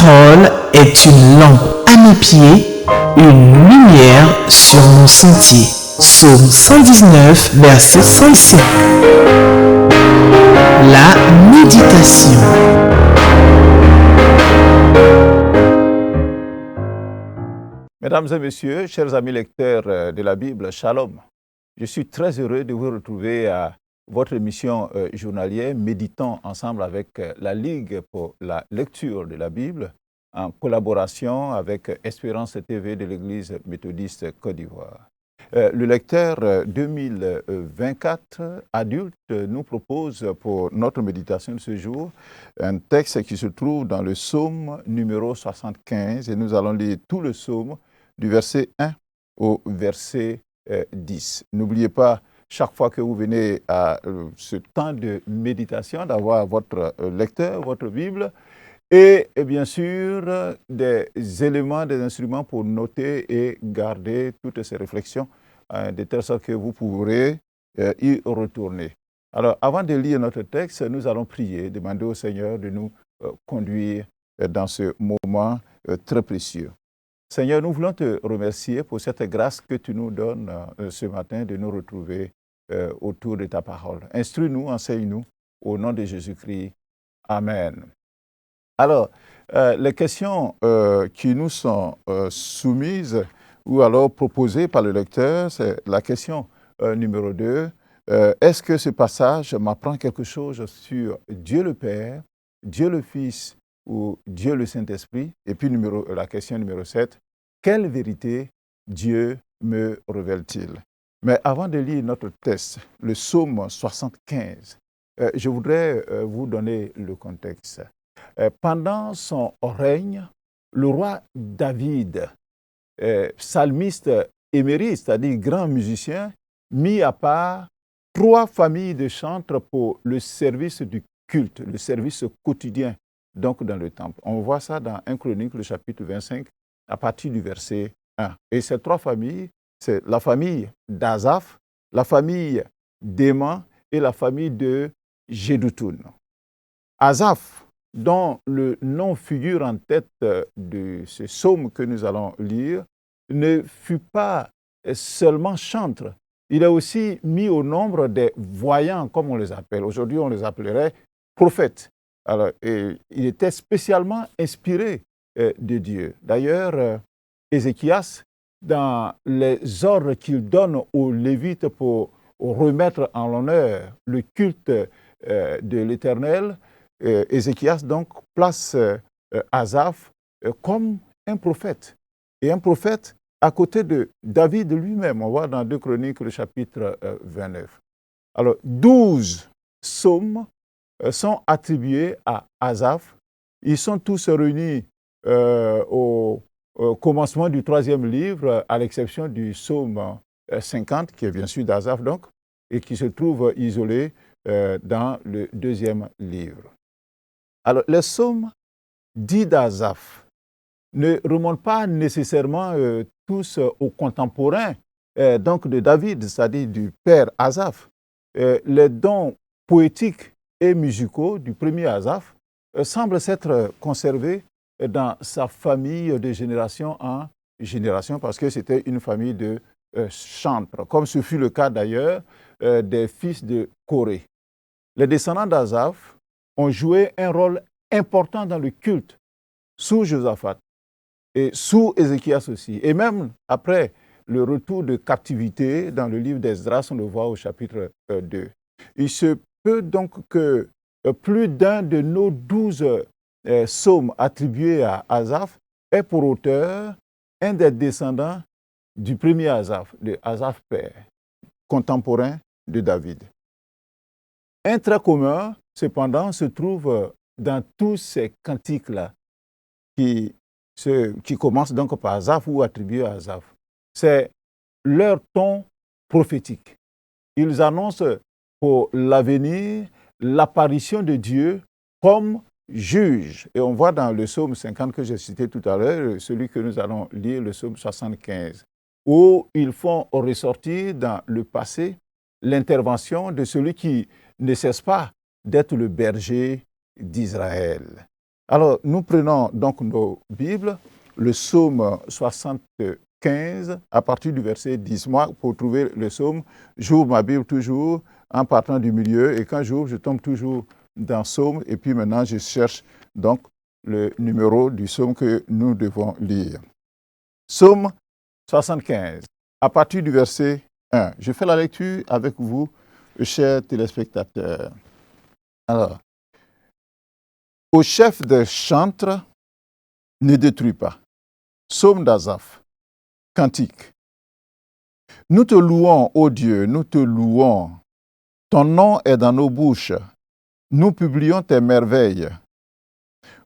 parole est une lampe à mes pieds, une lumière sur mon sentier. Psaume 119, verset 105. La méditation. Mesdames et messieurs, chers amis lecteurs de la Bible, Shalom. Je suis très heureux de vous retrouver à votre émission journalière Méditons ensemble avec la Ligue pour la lecture de la Bible en collaboration avec Espérance TV de l'Église méthodiste Côte d'Ivoire. Le lecteur 2024 adulte nous propose pour notre méditation de ce jour un texte qui se trouve dans le psaume numéro 75 et nous allons lire tout le psaume du verset 1 au verset 10. N'oubliez pas, chaque fois que vous venez à ce temps de méditation, d'avoir votre lecteur, votre Bible, et bien sûr des éléments, des instruments pour noter et garder toutes ces réflexions, de telle sorte que vous pourrez y retourner. Alors, avant de lire notre texte, nous allons prier, demander au Seigneur de nous conduire dans ce moment très précieux. Seigneur, nous voulons te remercier pour cette grâce que tu nous donnes ce matin de nous retrouver autour de ta parole. Instruis-nous, enseigne-nous, au nom de Jésus-Christ. Amen. Alors, les questions qui nous sont soumises ou alors proposées par le lecteur, c'est la question numéro 2. Est-ce que ce passage m'apprend quelque chose sur Dieu le Père, Dieu le Fils ou Dieu le Saint-Esprit? Et puis la question numéro 7, quelle vérité Dieu me révèle-t-il? Mais avant de lire notre texte, le psaume 75, je voudrais vous donner le contexte. Pendant son règne, le roi David, psalmiste émérite, c'est-à-dire grand musicien, mit à part 3 familles de chantres pour le service du culte, le service quotidien, donc dans le temple. On voit ça dans 1 Chronique, le chapitre 25, à partir du verset 1. Et ces 3 familles, c'est la famille d'Azaph, la famille d'Héman et la famille de Jéduthun. Azaph, dont le nom figure en tête de ce psaume que nous allons lire, ne fut pas seulement chantre, il est aussi mis au nombre des voyants, comme on les appelle. Aujourd'hui, on les appellerait prophètes. Alors, il était spécialement inspiré de Dieu. D'ailleurs, Ézéchias, dans les ordres qu'il donne aux Lévites pour remettre en l'honneur le culte de l'Éternel, Ézéchias donc place Asaph comme un prophète. Et un prophète à côté de David lui-même. On voit dans 2 Chroniques, le chapitre 29. Alors, 12 psaumes sont attribués à Asaph. Ils sont tous réunis au commencement du 3e livre, à l'exception du psaume 50, qui est bien sûr d'Asaph donc, et qui se trouve isolé dans le 2e livre. Alors, les psaumes dits d'Asaph ne remontent pas nécessairement tous aux contemporains donc de David, c'est-à-dire du père Asaph. Les dons poétiques et musicaux du premier Asaph semblent s'être conservés dans sa famille de génération en génération, parce que c'était une famille de chantres, comme ce fut le cas d'ailleurs des fils de Corée. Les descendants d'Asaph ont joué un rôle important dans le culte sous Josaphat et sous Ézéchias aussi. Et même après le retour de captivité dans le livre d'Esdras, on le voit au chapitre 2. Il se peut donc que plus d'un de nos 12 psaumes attribués à Asaph ait pour auteur un des descendants du premier Asaph, de Asaph père, contemporain de David. Un trait commun, cependant, se trouve dans tous ces cantiques-là qui commencent donc par Asaph ou attribués à Asaph. C'est leur ton prophétique. Ils annoncent pour l'avenir l'apparition de Dieu comme juge. Et on voit dans le psaume 50 que j'ai cité tout à l'heure, celui que nous allons lire, le psaume 75, où ils font ressortir dans le passé l'intervention de celui qui ne cesse pas d'être le berger d'Israël. Alors, nous prenons donc nos Bibles, le psaume 75, à partir du verset 10. Moi, pour trouver le psaume, j'ouvre ma Bible toujours en partant du milieu, et quand j'ouvre, je tombe toujours dans psaume, et puis maintenant, je cherche donc le numéro du psaume que nous devons lire. Psaume 75, à partir du verset 1. Je fais la lecture avec vous, chers téléspectateurs. Alors, au chef des chantres, ne détruis pas. Psaume d'Asaph, cantique. Nous te louons, ô Dieu, nous te louons. Ton nom est dans nos bouches. Nous publions tes merveilles.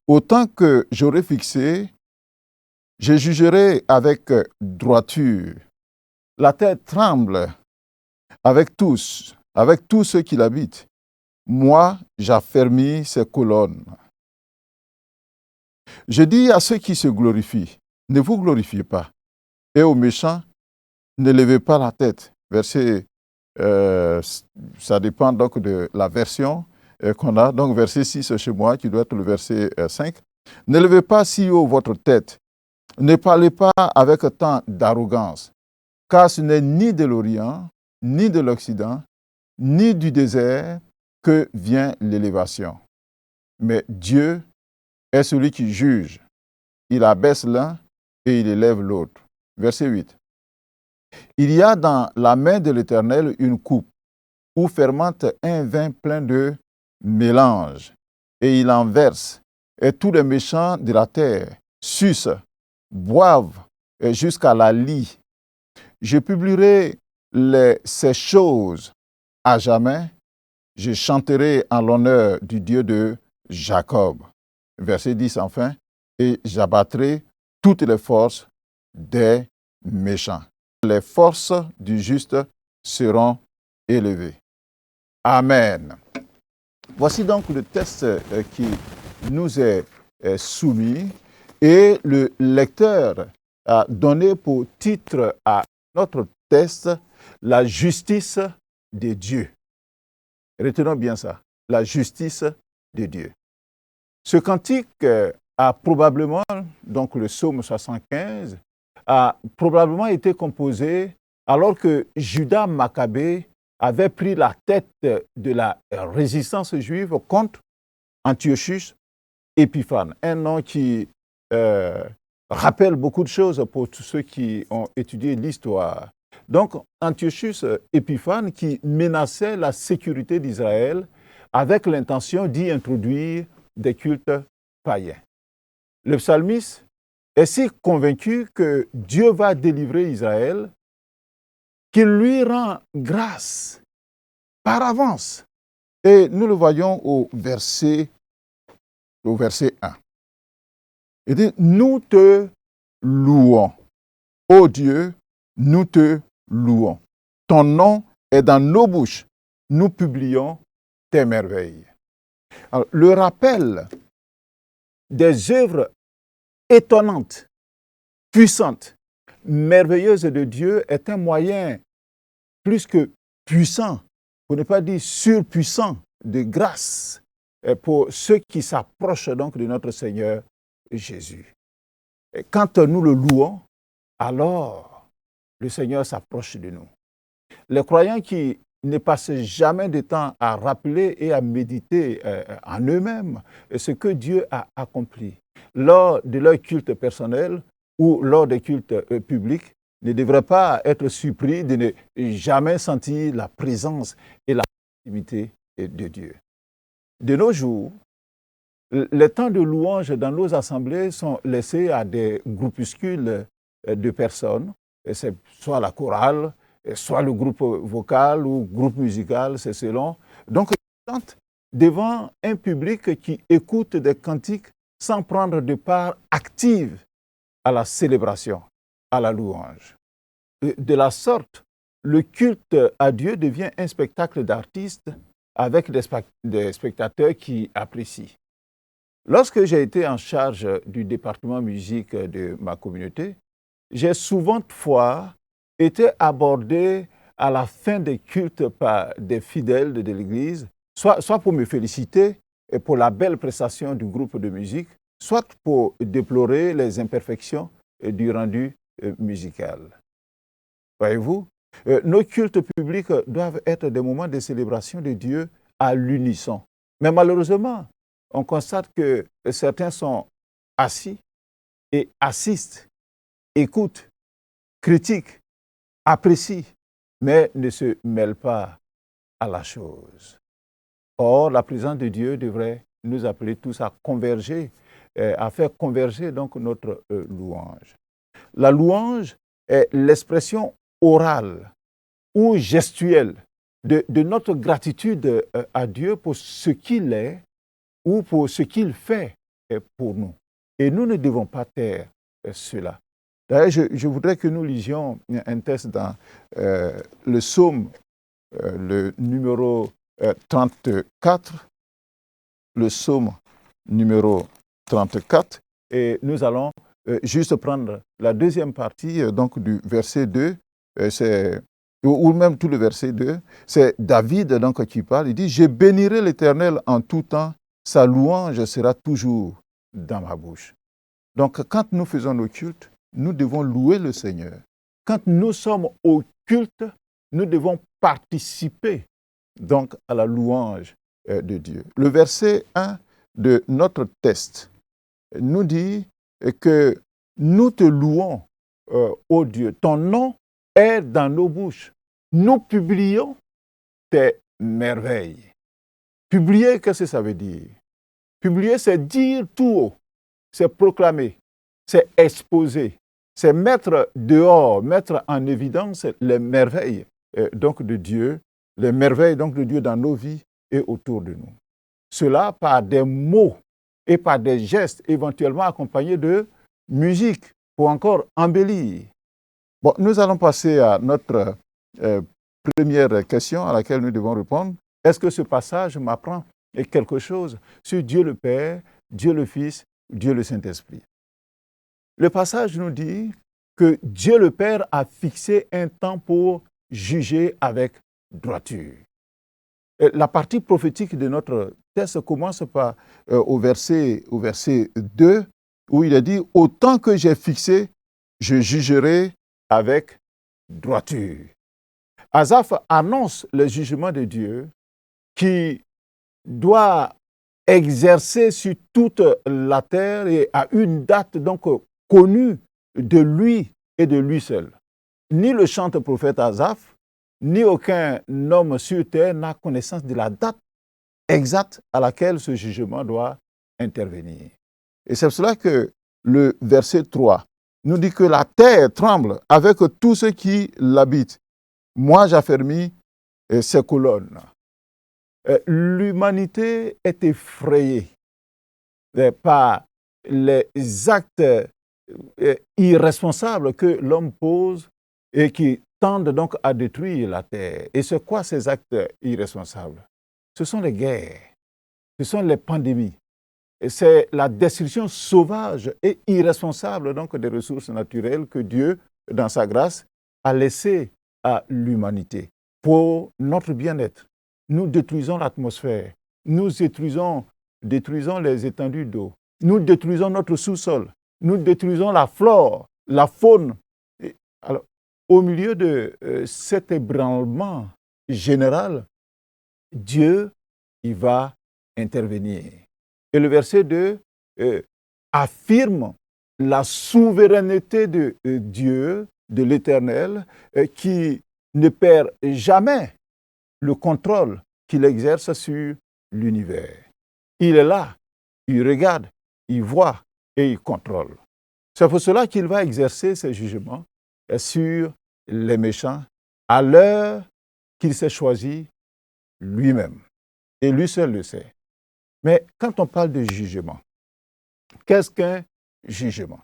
Autant que j'aurai fixé, je jugerai avec droiture. La terre tremble avec tous ceux qui l'habitent. Moi, j'affermis ses colonnes. Je dis à ceux qui se glorifient, ne vous glorifiez pas. Et aux méchants, ne levez pas la tête. Verset, ça dépend donc de la version qu'on a. Donc verset 6 chez moi, qui doit être le verset 5. Ne levez pas si haut votre tête. Ne parlez pas avec tant d'arrogance. Car ce n'est ni de l'Orient, ni de l'Occident, ni du désert que vient l'élévation. Mais Dieu est celui qui juge. Il abaisse l'un et il élève l'autre. Verset 8. Il y a dans la main de l'Éternel une coupe où fermente un vin plein de mélange, et il en verse, et tous les méchants de la terre sucent, boivent jusqu'à la lie. Je publierai ces choses à jamais. Je chanterai en l'honneur du Dieu de Jacob. Verset 10 enfin. Et j'abattrai toutes les forces des méchants. Les forces du juste seront élevées. Amen. Voici donc le texte qui nous est soumis, et le lecteur a donné pour titre à notre texte « La justice de Dieu ». Retenons bien ça, la justice de Dieu. Ce cantique a probablement, donc le psaume 75, a probablement été composé alors que Judas Maccabée avait pris la tête de la résistance juive contre Antiochus Épiphane, un nom qui rappelle beaucoup de choses pour tous ceux qui ont étudié l'histoire. Donc, Antiochus Épiphane qui menaçait la sécurité d'Israël avec l'intention d'y introduire des cultes païens. Le psalmiste est si convaincu que Dieu va délivrer Israël qu'il lui rend grâce par avance. Et nous le voyons au verset 1. Il dit, nous te louons. Ô Dieu, nous te louons. Ton nom est dans nos bouches. Nous publions tes merveilles. Alors, le rappel des œuvres étonnantes, puissantes, merveilleuses de Dieu est un moyen plus que puissant, pour ne pas dire surpuissant, de grâce pour ceux qui s'approchent donc de notre Seigneur Jésus. Et quand nous le louons, alors le Seigneur s'approche de nous. Les croyants qui ne passent jamais de temps à rappeler et à méditer en eux-mêmes ce que Dieu a accompli lors de leur culte personnel ou lors des cultes publics, ne devraient pas être surpris de ne jamais sentir la présence et la proximité de Dieu. De nos jours, les temps de louange dans nos assemblées sont laissés à des groupuscules de personnes, et c'est soit la chorale, soit le groupe vocal ou groupe musical, c'est selon. Donc, ils chantent devant un public qui écoute des cantiques sans prendre de part active à la célébration, à la louange. De la sorte, le culte à Dieu devient un spectacle d'artistes avec des spectateurs qui apprécient. Lorsque j'ai été en charge du département musique de ma communauté, j'ai souvent de fois été abordé à la fin des cultes par des fidèles de l'Église, soit pour me féliciter et pour la belle prestation du groupe de musique, soit pour déplorer les imperfections du rendu musical. Voyez-vous, nos cultes publics doivent être des moments de célébration de Dieu à l'unisson. Mais malheureusement, on constate que certains sont assis et assistent, écoutent, critiquent, apprécient, mais ne se mêlent pas à la chose. Or, la présence de Dieu devrait nous appeler tous à converger, à faire converger donc notre louange. La louange est l'expression orale ou gestuelle de notre gratitude à Dieu pour ce qu'il est ou pour ce qu'il fait pour nous. Et nous ne devons pas taire cela. D'ailleurs, je voudrais que nous lisions un texte dans le psaume, le numéro 34, le psaume numéro 34, et nous allons juste prendre la deuxième partie donc du verset 2, ou même tout le verset 2, c'est David donc, qui parle, il dit « Je bénirai l'Éternel en tout temps, sa louange sera toujours dans ma bouche. » Donc quand nous faisons nos cultes, nous devons louer le Seigneur. Quand nous sommes au culte, nous devons participer donc à la louange de Dieu. Le verset 1 de notre texte nous dit que nous te louons, ô Dieu. Ton nom est dans nos bouches. Nous publions tes merveilles. Publier, qu'est-ce que ça veut dire? Publier, c'est dire tout haut, c'est proclamer, c'est exposer, c'est mettre dehors, mettre en évidence les merveilles donc de Dieu, les merveilles donc de Dieu dans nos vies et autour de nous. Cela par des mots et par des gestes éventuellement accompagnés de musique pour encore embellir. Bon, nous allons passer à notre première question à laquelle nous devons répondre. Est-ce que ce passage m'apprend quelque chose sur Dieu le Père, Dieu le Fils, Dieu le Saint-Esprit? Le passage nous dit que Dieu le Père a fixé un temps pour juger avec droiture. La partie prophétique de notre texte commence par au verset 2, où il est dit « Au temps que j'ai fixé, je jugerai avec droiture. » Asaph annonce le jugement de Dieu qui doit exercer sur toute la terre et à une date donc connue de lui et de lui seul. Ni le chantre prophète Asaph, ni aucun homme sur terre n'a connaissance de la date exacte à laquelle ce jugement doit intervenir. Et c'est pour cela que le verset 3 nous dit que la terre tremble avec tous ceux qui l'habitent. Moi, j'affermis ses colonnes. L'humanité est effrayée par les actes irresponsables que l'homme pose et qui tendent donc à détruire la terre. Et c'est quoi ces actes irresponsables? Ce sont les guerres, ce sont les pandémies. C'est la destruction sauvage et irresponsable donc des ressources naturelles que Dieu, dans sa grâce, a laissées à l'humanité pour notre bien-être. Nous détruisons l'atmosphère, nous détruisons les étendues d'eau, nous détruisons notre sous-sol, nous détruisons la flore, la faune. Alors, au milieu de cet ébranlement général, Dieu, il va intervenir. Et le verset 2 affirme la souveraineté de Dieu, de l'Éternel, qui ne perd jamais le contrôle qu'il exerce sur l'univers. Il est là, il regarde, il voit et il contrôle. C'est pour cela qu'il va exercer ses jugements sur les méchants à l'heure qu'il s'est choisi lui-même. Et lui seul le sait. Mais quand on parle de jugement, qu'est-ce qu'un jugement?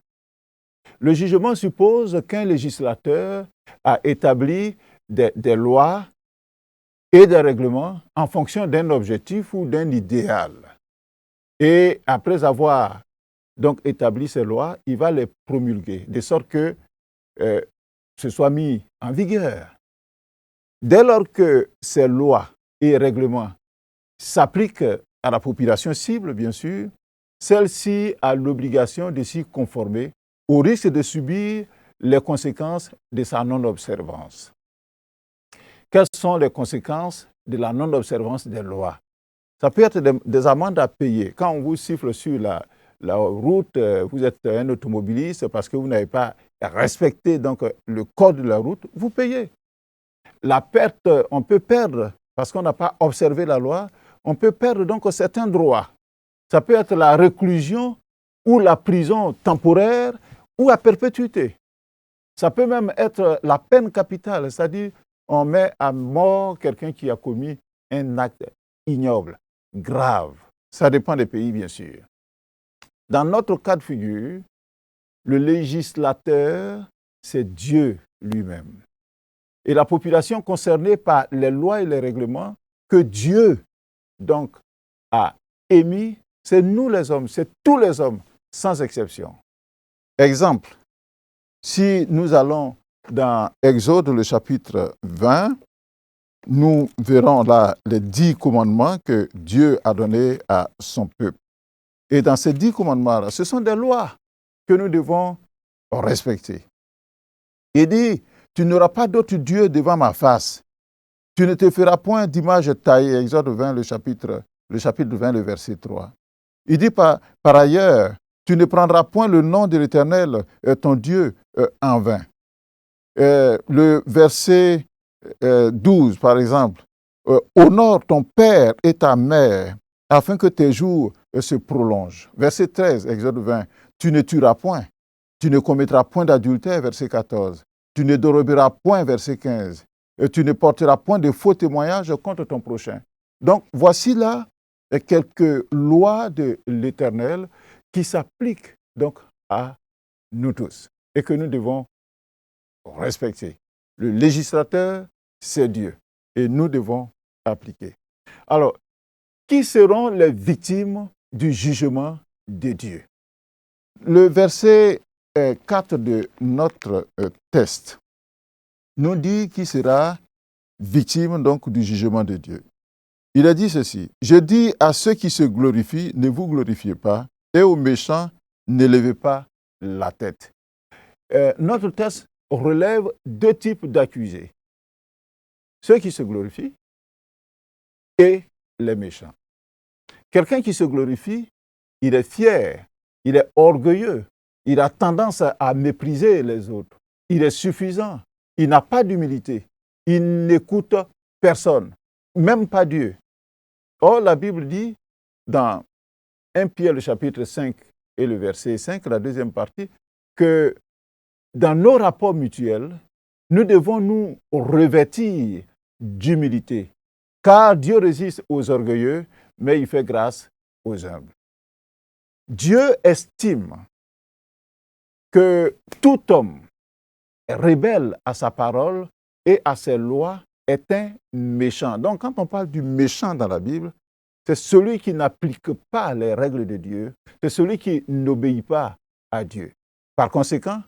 Le jugement suppose qu'un législateur a établi des lois et des règlements en fonction d'un objectif ou d'un idéal. Et après avoir donc établi ces lois, il va les promulguer, de sorte que ce soit mis en vigueur. Dès lors que ces lois et règlements s'appliquent à la population cible, bien sûr, celle-ci a l'obligation de s'y conformer au risque de subir les conséquences de sa non-observance. Quelles sont les conséquences de la non-observance des lois? Ça peut être des amendes à payer. Quand on vous siffle sur la route, vous êtes un automobiliste parce que vous n'avez pas respecté donc, le code de la route, vous payez. La perte, on peut perdre parce qu'on n'a pas observé la loi, on peut perdre donc certains droits. Ça peut être la réclusion ou la prison temporaire ou à perpétuité. Ça peut même être la peine capitale, c'est-à-dire on met à mort quelqu'un qui a commis un acte ignoble, grave. Ça dépend des pays, bien sûr. Dans notre cas de figure, le législateur, c'est Dieu lui-même. Et la population concernée par les lois et les règlements que Dieu, donc, a émis, c'est nous les hommes, c'est tous les hommes, sans exception. Exemple, si nous allons dans Exode, le chapitre 20, nous verrons là les 10 commandements que Dieu a donnés à son peuple. Et dans ces 10 commandements-là, ce sont des lois que nous devons respecter. Il dit, tu n'auras pas d'autre Dieu devant ma face. Tu ne te feras point d'image taillée. Exode 20, le chapitre 20, le verset 3. Il dit par ailleurs, tu ne prendras point le nom de l'Éternel, ton Dieu, en vain. Le verset 12, par exemple, honore ton père et ta mère, afin que tes jours se prolongent. Verset 13, Exode 20, tu ne tueras point, tu ne commettras point d'adultère, verset 14, tu ne déroberas point, verset 15, et tu ne porteras point de faux témoignages contre ton prochain. Donc, voici là quelques lois de l'Éternel qui s'appliquent donc à nous tous et que nous devons respecter. Le législateur, c'est Dieu et nous devons appliquer. Alors, qui seront les victimes du jugement de Dieu? Le verset 4 de notre texte nous dit qui sera victime donc du jugement de Dieu. Il a dit ceci, « Je dis à ceux qui se glorifient, ne vous glorifiez pas, et aux méchants, ne levez pas la tête. » Notre texte relève 2 types d'accusés. Ceux qui se glorifient et les méchants. Quelqu'un qui se glorifie, il est fier, il est orgueilleux, il a tendance à mépriser les autres, il est suffisant, il n'a pas d'humilité, il n'écoute personne, même pas Dieu. Or, la Bible dit, dans 1 Pierre, le chapitre 5 et le verset 5, la deuxième partie, que dans nos rapports mutuels, nous devons nous revêtir d'humilité, car Dieu résiste aux orgueilleux, mais il fait grâce aux humbles. Dieu estime que tout homme rebelle à sa parole et à ses lois est un méchant. Donc, quand on parle du méchant dans la Bible, c'est celui qui n'applique pas les règles de Dieu, c'est celui qui n'obéit pas à Dieu. Par conséquent,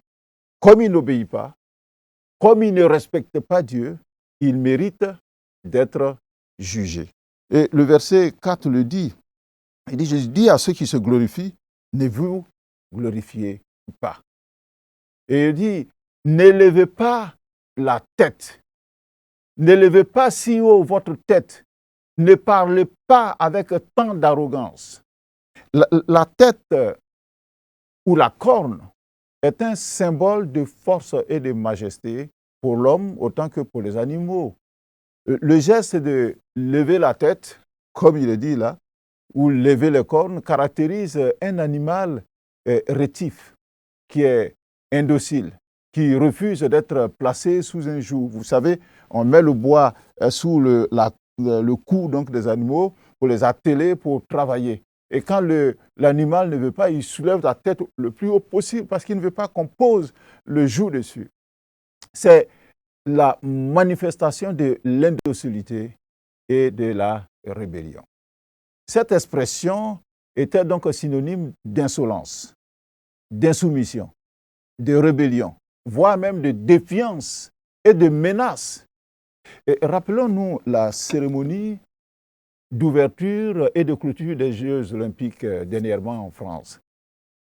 comme il n'obéit pas, comme il ne respecte pas Dieu, il mérite d'être jugé. Et le verset 4 le dit. Il dit, je dis à ceux qui se glorifient, ne vous glorifiez pas. Et il dit, n'élevez pas la tête. N'élevez pas si haut votre tête. Ne parlez pas avec tant d'arrogance. La tête ou la corne est un symbole de force et de majesté pour l'homme autant que pour les animaux. Le geste de lever la tête, comme il est dit là, ou lever les cornes, caractérise un animal rétif, qui est indocile, qui refuse d'être placé sous un joug. Vous savez, on met le bois sous le cou donc, des animaux pour les atteler, pour travailler. Et quand l'animal ne veut pas, il soulève la tête le plus haut possible parce qu'il ne veut pas qu'on pose le joug dessus. C'est la manifestation de l'indocilité et de la rébellion. Cette expression était donc synonyme d'insolence, d'insoumission, de rébellion, voire même de défiance et de menace. Et rappelons-nous la cérémonie d'ouverture et de clôture des Jeux olympiques dernièrement en France,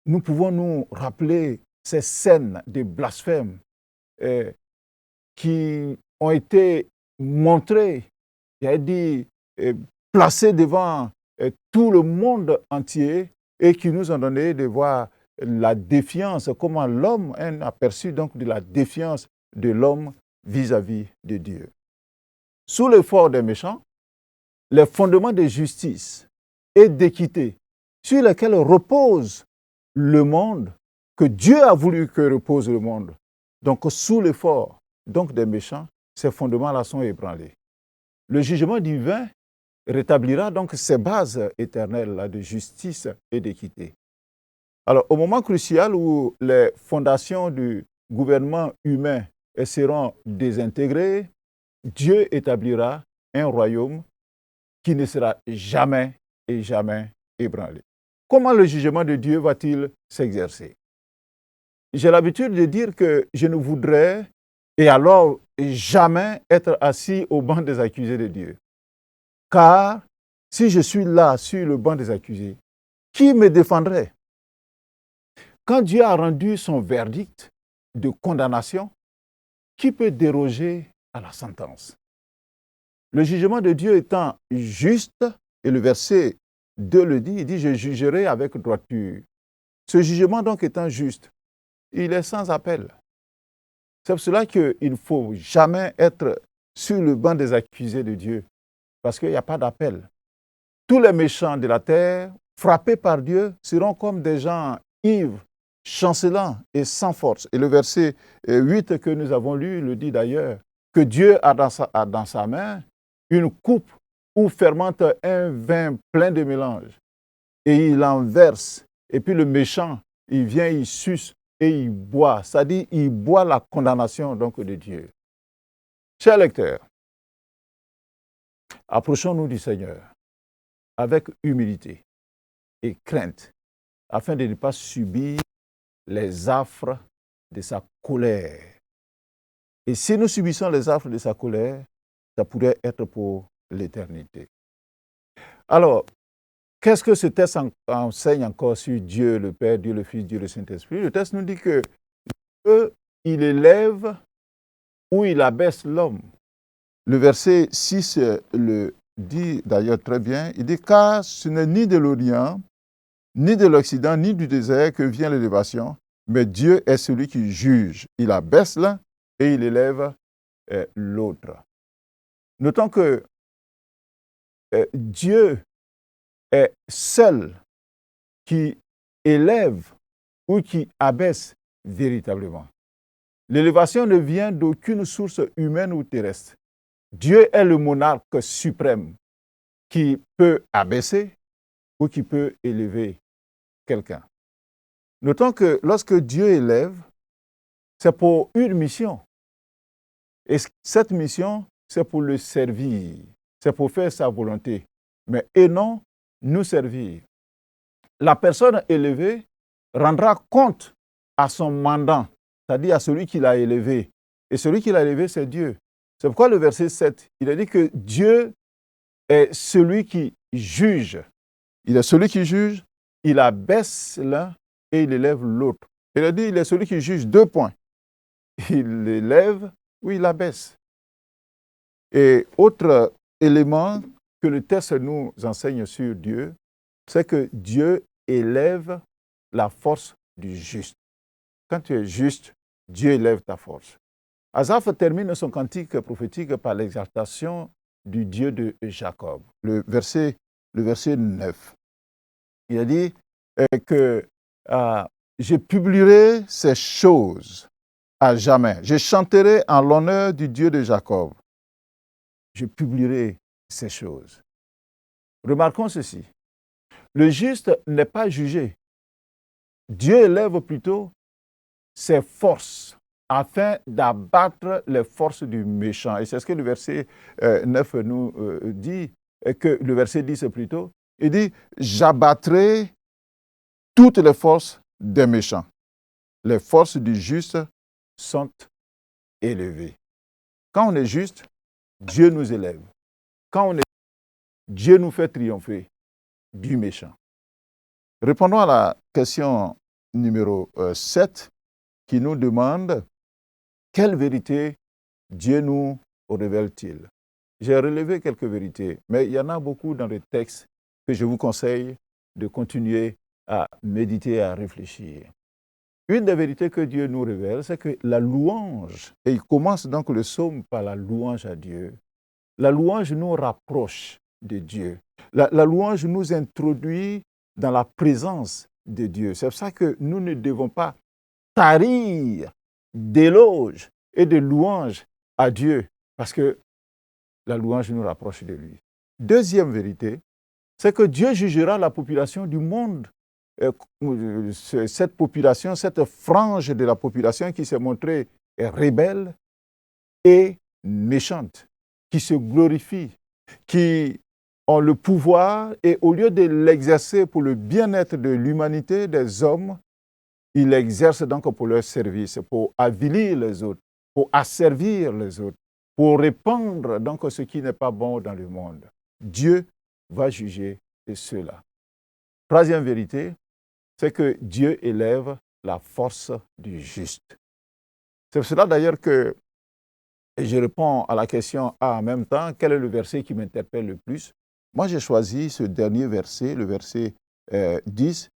nous pouvons nous rappeler ces scènes de blasphème qui ont été montrées, j'ai dit, placées devant tout le monde entier et qui nous ont donné de voir la défiance, comment l'homme, un aperçu donc de la défiance de l'homme vis-à-vis de Dieu. Sous l'effort des méchants, les fondements de justice et d'équité sur lesquels repose le monde, que Dieu a voulu que repose le monde. Donc, sous l'effort des méchants, ces fondements-là sont ébranlés. Le jugement divin rétablira donc ces bases éternelles de justice et d'équité. Alors, au moment crucial où les fondations du gouvernement humain seront désintégrées, Dieu établira un royaume qui ne sera jamais et jamais ébranlé. Comment le jugement de Dieu va-t-il s'exercer? J'ai l'habitude de dire que je ne voudrais et alors jamais être assis au banc des accusés de Dieu. Car si je suis là sur le banc des accusés, qui me défendrait? Quand Dieu a rendu son verdict de condamnation, qui peut déroger à la sentence? Le jugement de Dieu étant juste, et le verset 2 le dit, il dit « Je jugerai avec droiture ». Ce jugement donc étant juste, il est sans appel. C'est pour cela qu'il ne faut jamais être sur le banc des accusés de Dieu, parce qu'il n'y a pas d'appel. Tous les méchants de la terre, frappés par Dieu, seront comme des gens ivres, chancelants et sans force. Et le verset 8 que nous avons lu le dit d'ailleurs, que Dieu a dans sa main une coupe où fermente un vin plein de mélange. Et il en verse. Et puis le méchant, il vient, il suce et il boit. C'est-à-dire, il boit la condamnation donc de Dieu. Chers lecteurs, approchons-nous du Seigneur avec humilité et crainte, afin de ne pas subir les affres de sa colère. Et si nous subissons les affres de sa colère, ça pourrait être pour l'éternité. Alors, qu'est-ce que ce texte enseigne encore sur Dieu le Père, Dieu le Fils, Dieu le Saint-Esprit? Le texte nous dit que Dieu, il élève ou il abaisse l'homme. Le verset 6 le dit d'ailleurs très bien. Il dit « Car ce n'est ni de l'Orient, ni de l'Occident, ni du désert que vient l'élévation, mais Dieu est celui qui juge. Il abaisse l'un et il élève l'autre. » Notons que Dieu est seul qui élève ou qui abaisse véritablement. L'élévation ne vient d'aucune source humaine ou terrestre. Dieu est le monarque suprême qui peut abaisser ou qui peut élever quelqu'un. Notons que lorsque Dieu élève, c'est pour une mission. Et cette mission, c'est pour le servir. C'est pour faire sa volonté. Mais et non nous servir. La personne élevée rendra compte à son mandant, c'est-à-dire à celui qui l'a élevé. Et celui qui l'a élevé, c'est Dieu. C'est pourquoi le verset 7, il a dit que Dieu est celui qui juge. Il est celui qui juge, il abaisse l'un et il élève l'autre. Il a dit, il est celui qui juge, 2 points. Il élève ou il abaisse. Et autre élément que le texte nous enseigne sur Dieu, c'est que Dieu élève la force du juste. Quand tu es juste, Dieu élève ta force. Asaph termine son cantique prophétique par l'exaltation du Dieu de Jacob. Le verset 9. Il a dit que je publierai ces choses à jamais. Je chanterai en l'honneur du Dieu de Jacob. Je publierai ces choses. Remarquons ceci. Le juste n'est pas jugé. Dieu élève plutôt ses forces afin d'abattre les forces du méchant. Et c'est ce que le verset 9 nous dit, et que le verset 10 plutôt. Il dit, j'abattrai toutes les forces des méchants. Les forces du juste sont élevées. Quand on est juste, Dieu nous élève. Quand on est Dieu nous fait triompher du méchant. Répondons à la question numéro 7 qui nous demande quelle vérité Dieu nous révèle-t-il? J'ai relevé quelques vérités, mais il y en a beaucoup dans le texte que je vous conseille de continuer à méditer, à réfléchir. Une des vérités que Dieu nous révèle, c'est que la louange, et il commence donc le psaume par la louange à Dieu, la louange nous rapproche de Dieu. La louange nous introduit dans la présence de Dieu. C'est pour ça que nous ne devons pas tarir d'éloges et de louanges à Dieu, parce que la louange nous rapproche de lui. Deuxième vérité, c'est que Dieu jugera la population du monde. Cette population, cette frange de la population qui s'est montrée rebelle et méchante, qui se glorifie, qui ont le pouvoir et au lieu de l'exercer pour le bien-être de l'humanité, des hommes, ils l'exercent donc pour leur service, pour avilir les autres, pour asservir les autres, pour répandre donc ce qui n'est pas bon dans le monde. Dieu va juger cela. Troisième vérité, c'est que Dieu élève la force du juste. C'est pour cela d'ailleurs que je réponds à la question A en même temps, quel est le verset qui m'interpelle le plus? Moi, j'ai choisi ce dernier verset, le verset 10,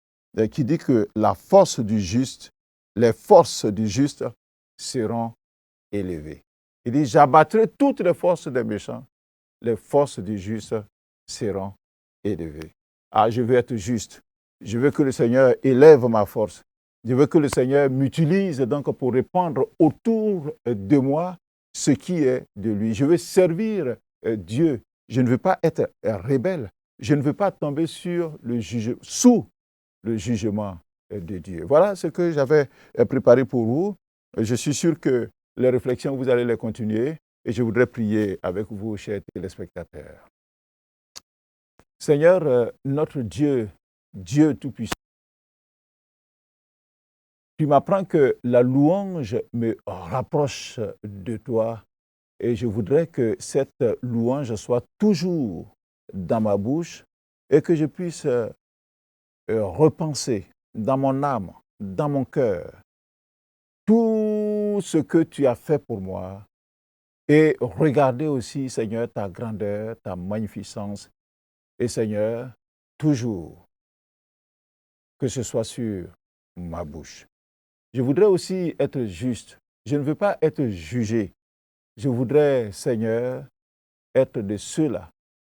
qui dit que la force du juste, les forces du juste seront élevées. Il dit, j'abattrai toutes les forces des méchants, les forces du juste seront élevées. Ah, je veux être juste. Je veux que le Seigneur élève ma force. Je veux que le Seigneur m'utilise donc pour répandre autour de moi ce qui est de lui. Je veux servir Dieu. Je ne veux pas être rebelle. Je ne veux pas tomber sous le jugement de Dieu. Voilà ce que j'avais préparé pour vous. Je suis sûr que les réflexions, vous allez les continuer et je voudrais prier avec vous, chers téléspectateurs. Seigneur, notre Dieu, Dieu Tout-Puissant, tu m'apprends que la louange me rapproche de toi et je voudrais que cette louange soit toujours dans ma bouche et que je puisse repenser dans mon âme, dans mon cœur, tout ce que tu as fait pour moi et regarder aussi, Seigneur, ta grandeur, ta magnificence et Seigneur, toujours que ce soit sur ma bouche. Je voudrais aussi être juste. Je ne veux pas être jugé. Je voudrais, Seigneur, être de ceux-là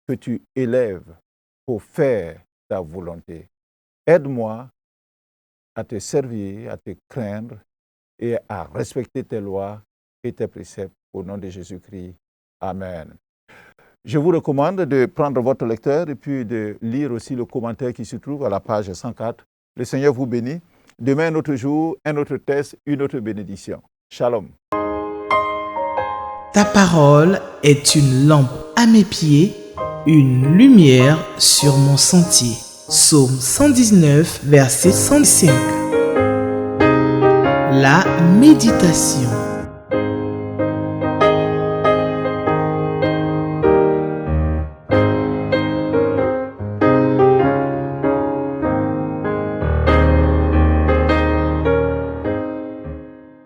que tu élèves pour faire ta volonté. Aide-moi à te servir, à te craindre et à respecter tes lois et tes préceptes au nom de Jésus-Christ. Amen. Je vous recommande de prendre votre lecteur et puis de lire aussi le commentaire qui se trouve à la page 104. Le Seigneur vous bénit. Demain, un autre jour, un autre test, une autre bénédiction. Shalom. Ta parole est une lampe à mes pieds, une lumière sur mon sentier. Psaume 119, verset 105. La méditation.